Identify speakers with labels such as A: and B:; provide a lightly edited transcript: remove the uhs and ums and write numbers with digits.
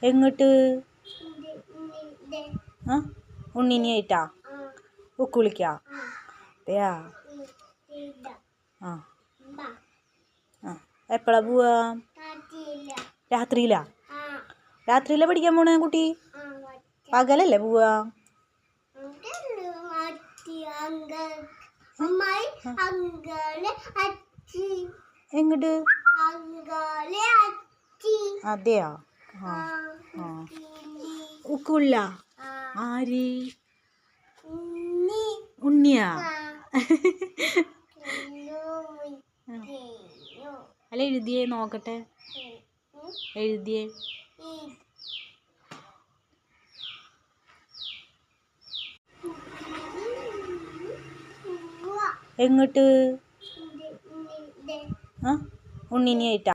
A: എങ്ങോട്ട്? ആ ഉണ്ണിനിയായിട്ടാ? ഉക്ക് വിളിക്കാ? അതെയാ? ആ ആ എപ്പോഴാ പോവാ? രാത്രിയിലാ? രാത്രിയിലാ പഠിക്കാൻ പോണേ കുട്ടി? പകലല്ലേ പോവാ? എങ്ങോട്ട്? അതെയാ? ആ ആ ഉക്കുള്ള ആര്? ഉണ്ണിയാ? അല്ല എഴുതിയേ നോക്കട്ടെ, എഴുതിയേ. എങ്ങോട്ട്? ആ ഉണ്ണിനിയായിട്ടാ?